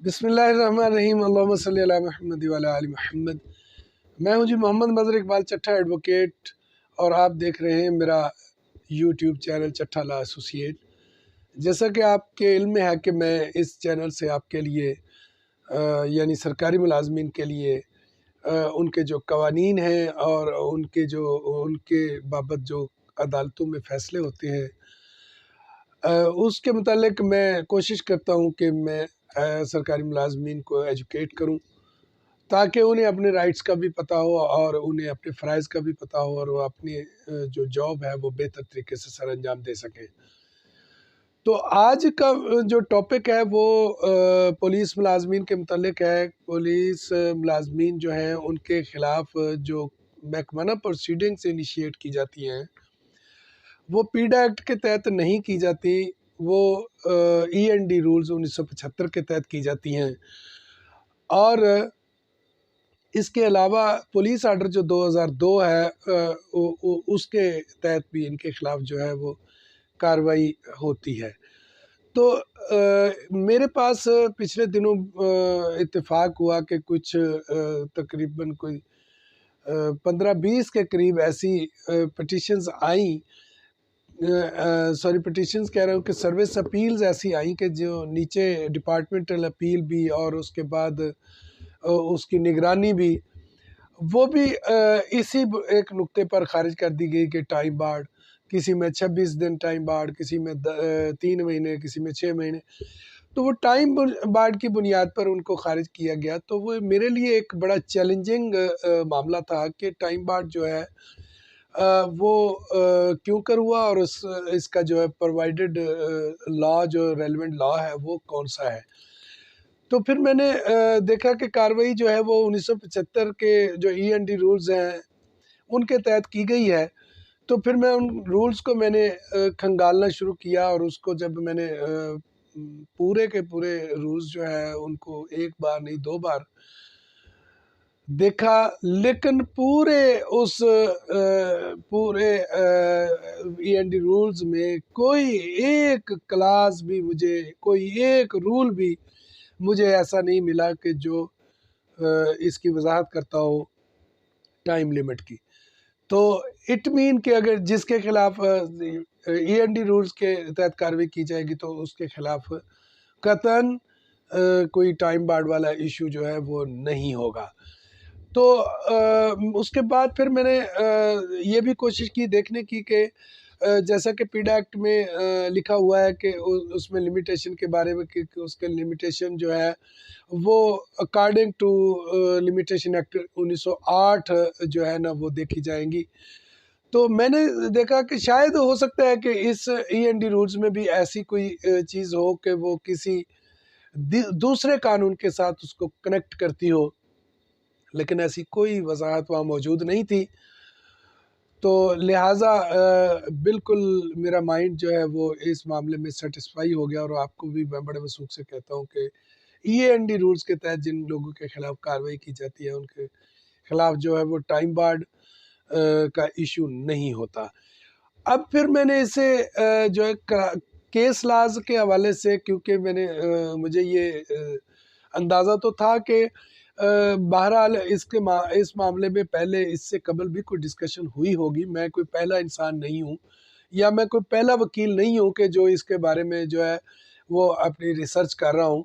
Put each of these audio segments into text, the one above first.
بسم اللہ الرحمن الرحیم، اللہم صلی علی محمد وعلی آل محمد۔ میں ہوں جی محمد مظہر اقبال چٹھا ایڈوکیٹ، اور آپ دیکھ رہے ہیں میرا یوٹیوب چینل چٹھا لا ایسوسیٹ۔ جیسا کہ آپ کے علم میں ہے کہ میں اس چینل سے آپ کے لیے یعنی سرکاری ملازمین کے لیے ان کے جو قوانین ہیں اور ان کے بابت جو عدالتوں میں فیصلے ہوتے ہیں اس کے متعلق میں کوشش کرتا ہوں کہ میں سرکاری ملازمین کو ایجوکیٹ کروں، تاکہ انہیں اپنے رائٹس کا بھی پتہ ہو اور انہیں اپنے فرائض کا بھی پتہ ہو، اور وہ اپنی جو جاب ہے وہ بہتر طریقے سے سر انجام دے سکیں۔ تو آج کا جو ٹاپک ہے وہ پولیس ملازمین کے متعلق ہے۔ پولیس ملازمین جو ہیں ان کے خلاف جو محکمانہ پروسیڈنگز انیشیٹ کی جاتی ہیں وہ پیڈا ایکٹ کے تحت نہیں کی جاتی، وہ END رولز 1975 کے تحت کی جاتی ہیں، اور اس کے علاوہ پولیس آرڈر جو 2002 ہے اس کے تحت بھی ان کے خلاف جو ہے وہ کارروائی ہوتی ہے۔ تو میرے پاس پچھلے دنوں اتفاق ہوا کہ کچھ تقریباً کوئی 15-20 کے قریب ایسی پٹیشنز آئیں، پٹیشنز کہہ رہا ہوں کہ سروس اپیلز ایسی آئیں کہ جو نیچے ڈپارٹمنٹل اپیل بھی اور اس کے بعد اس کی نگرانی بھی، وہ بھی اسی ایک نقطے پر خارج کر دی گئی کہ ٹائم بارڈ، کسی میں 26 دن ٹائم بارڈ، کسی میں 3 مہینے، کسی میں 6 مہینے، تو وہ ٹائم بارڈ کی بنیاد پر ان کو خارج کیا گیا۔ تو وہ میرے لیے ایک بڑا چیلنجنگ معاملہ تھا کہ ٹائم بارڈ جو ہے وہ کیوں کر ہوا، اور اس کا جو ہے پرووائڈڈ لا، جو ریلیونٹ لا ہے وہ کون سا ہے۔ تو پھر میں نے دیکھا کہ کارروائی جو ہے وہ 1975 کے جو END رولز ہیں ان کے تحت کی گئی ہے۔ تو پھر میں ان رولز کو میں نے کھنگالنا شروع کیا، اور اس کو جب میں نے پورے کے پورے رولز جو ہے ان کو ایک بار نہیں 2 بار دیکھا، لیکن پورے END رولز میں کوئی ایک کلاس بھی کوئی ایک رول بھی مجھے ایسا نہیں ملا کہ جو اس کی وضاحت کرتا ہو ٹائم لیمٹ کی۔ تو اٹ مین کہ اگر جس کے خلاف END رولز کے تحت کارروائی کی جائے گی تو اس کے خلاف قطعاً کوئی ٹائم بارڈ والا ایشو جو ہے وہ نہیں ہوگا۔ تو اس کے بعد پھر میں نے یہ بھی کوشش کی دیکھنے کی کہ جیسا کہ پیڈا ایکٹ میں لکھا ہوا ہے کہ اس میں لمیٹیشن کے بارے میں کہ اس کے لمیٹیشن جو ہے وہ اکارڈنگ ٹو لمیٹیشن ایکٹ 1908 جو ہے نا وہ دیکھی جائیں گی۔ تو میں نے دیکھا کہ شاید ہو سکتا ہے کہ اس END رولز میں بھی ایسی کوئی چیز ہو کہ وہ کسی دوسرے قانون کے ساتھ اس کو کنیکٹ کرتی ہو، لیکن ایسی کوئی وضاحت وہاں موجود نہیں تھی۔ تو لہٰذا بالکل میرا مائنڈ جو ہے وہ اس معاملے میں سیٹسفائی ہو گیا، اور آپ کو بھی میں بڑے وثوق سے کہتا ہوں کہ END رولز کے تحت جن لوگوں کے خلاف کارروائی کی جاتی ہے ان کے خلاف جو ہے وہ ٹائم بارڈ کا ایشو نہیں ہوتا۔ اب پھر میں نے اسے جو ہے کیس لاز کے حوالے سے، کیونکہ مجھے یہ اندازہ تو تھا کہ بہرحال اس معاملے میں پہلے اس سے قبل بھی کوئی ڈسکشن ہوئی ہوگی، میں کوئی پہلا انسان نہیں ہوں یا میں کوئی پہلا وکیل نہیں ہوں کہ جو اس کے بارے میں جو ہے وہ اپنی ریسرچ کر رہا ہوں۔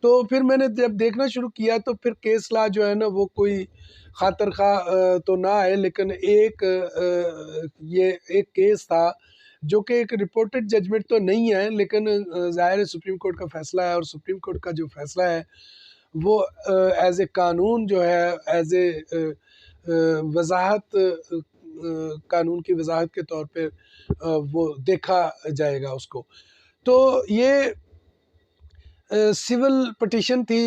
تو پھر میں نے جب دیکھنا شروع کیا تو پھر کیس لا جو ہے نا وہ کوئی خاطر خواہ تو نہ آئے، لیکن یہ ایک کیس تھا جو کہ ایک رپورٹڈ ججمنٹ تو نہیں ہے، لیکن ظاہر سپریم کورٹ کا فیصلہ ہے، اور سپریم کورٹ کا جو فیصلہ ہے وہ ایز اے قانون جو ہے، ایز اے وضاحت، قانون کی وضاحت کے طور پہ وہ دیکھا جائے گا اس کو۔ تو یہ سول پٹیشن تھی،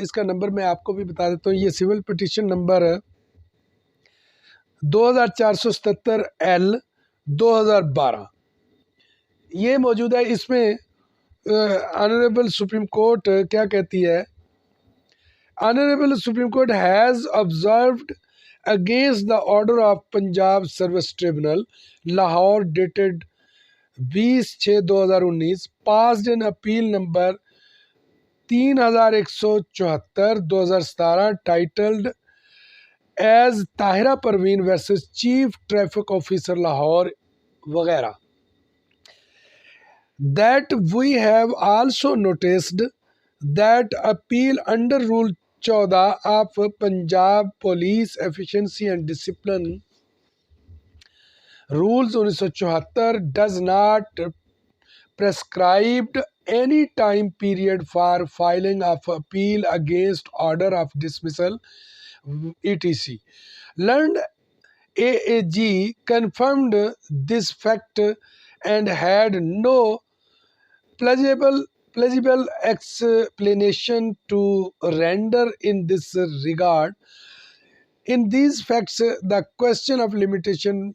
اس کا نمبر میں آپ کو بھی بتا دیتا ہوں۔ یہ سول پٹیشن نمبر 2477L 2012 یہ موجود ہے۔ اس میں آنریبل سپریم کورٹ کیا کہتی ہے؟ Honorable Supreme Court has observed against the order of Punjab Service Tribunal, Lahore, dated 20/6/2019, passed in appeal number 3174 2017 titled as Tahira Parveen versus chief traffic officer Lahore وغیرہ. That we have also noticed that appeal under Rule 14 of Punjab Police Efficiency and Discipline Rules 1974 does not prescribe any time period for filing of appeal against order of dismissal, etc. Learned AAG confirmed this fact and had no plausible explanation to render in this regard. In these facts, the question of limitation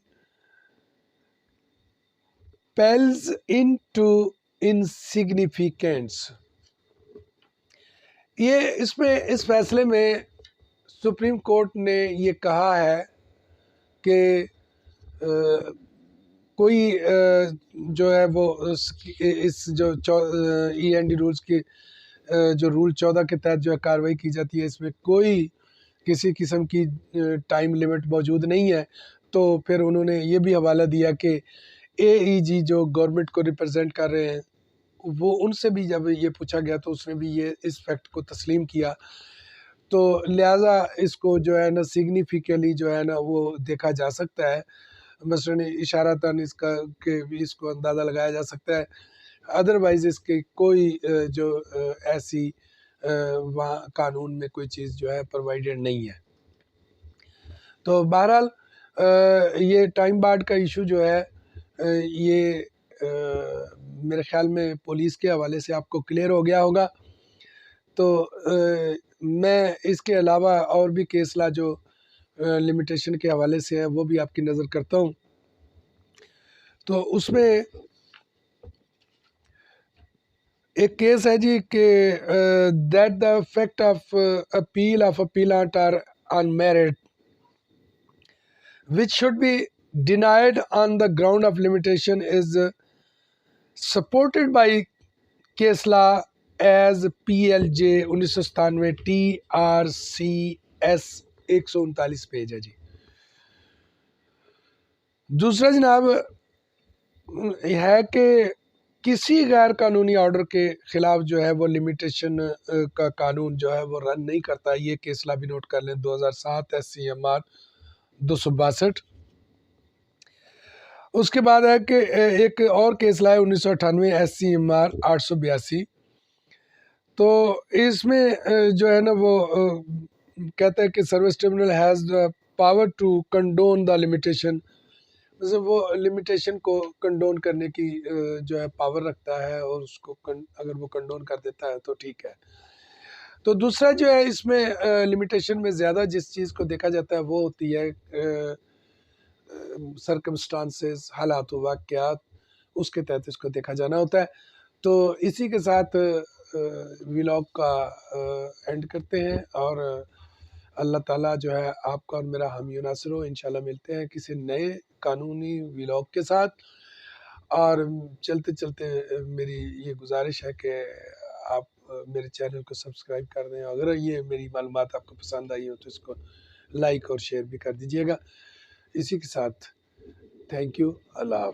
pales into insignificance. اس فیصلے میں supreme court نے یہ کہا ہے کہ کوئی جو ہے وہ اس جو ای این ڈی رولز کی جو رول 14 کے تحت جو ہے کارروائی کی جاتی ہے، اس میں کوئی کسی قسم کی ٹائم لیمٹ موجود نہیں ہے. تو پھر انہوں نے یہ بھی حوالہ دیا کہ اے ای جی جو گورنمنٹ کو ریپرزینٹ کر رہے ہیں، وہ ان سے بھی جب یہ پوچھا گیا تو اس نے بھی یہ اس فیکٹ کو تسلیم کیا. تو لہٰذا اس کو جو ہے نا سگنیفیکلی جو ہے نا وہ دیکھا جا سکتا ہے، مثلاً اشارتاً اس کا کہ اس کو اندازہ لگایا جا سکتا ہے. ادروائز اس کے کوئی جو ایسی وہاں قانون میں کوئی چیز جو ہے پرووائڈڈ نہیں ہے. تو بہرحال یہ ٹائم بارڈ کا ایشو جو ہے یہ میرے خیال میں پولیس کے حوالے سے آپ کو کلیئر ہو گیا ہوگا. تو میں اس کے علاوہ اور بھی کیسلا جو لمیٹیشن کے حوالے سے ہے وہ بھی آپ کی نظر کرتا ہوں. تو اس میں ایک کیس ہے جی کہ that the fact of appellant are unmerit which should be denied on the ground of limitation is supported by case law as PLJ 1997 TRCS 139 page ہے جی. دوسرا جناب ہے کہ کسی غیر قانونی آرڈر کے خلاف جو ہے وہ لمیٹیشن کا قانون جو ہے وہ رن نہیں کرتا. یہ کیس لا بھی نوٹ کر لیں، 2007 SCMR 262. اس کے بعد ہے کہ ایک اور کیس لا ہے 1998 SCMR 882. تو اس میں جو ہے نا وہ کہتا ہے کہ service tribunal has the power to condone the limitation, وہ لمیٹیشن کو کنڈون کرنے کی جو ہے پاور رکھتا ہے، اور اس کو اگر وہ کنڈون کر دیتا ہے تو ٹھیک ہے. تو دوسرا جو ہے اس میں لمیٹیشن میں زیادہ جس چیز کو دیکھا جاتا ہے وہ ہوتی ہے سرکمسٹانسز، حالات و واقعات، اس کے تحت اس کو دیکھا جانا ہوتا ہے. تو اسی کے ساتھ ولاگ کا اینڈ کرتے ہیں، اور اللہ تعالیٰ جو ہے آپ کا اور میرا حامی و ناصر ہو. انشاءاللہ ملتے ہیں کسی نئے قانونی ولاگ کے ساتھ. اور چلتے چلتے میری یہ گزارش ہے کہ آپ میرے چینل کو سبسکرائب کر دیں. اگر یہ میری معلومات آپ کو پسند آئی ہو تو اس کو لائک اور شیئر بھی کر دیجیے گا. اسی کے ساتھ تھینک یو، اللہ حافظ.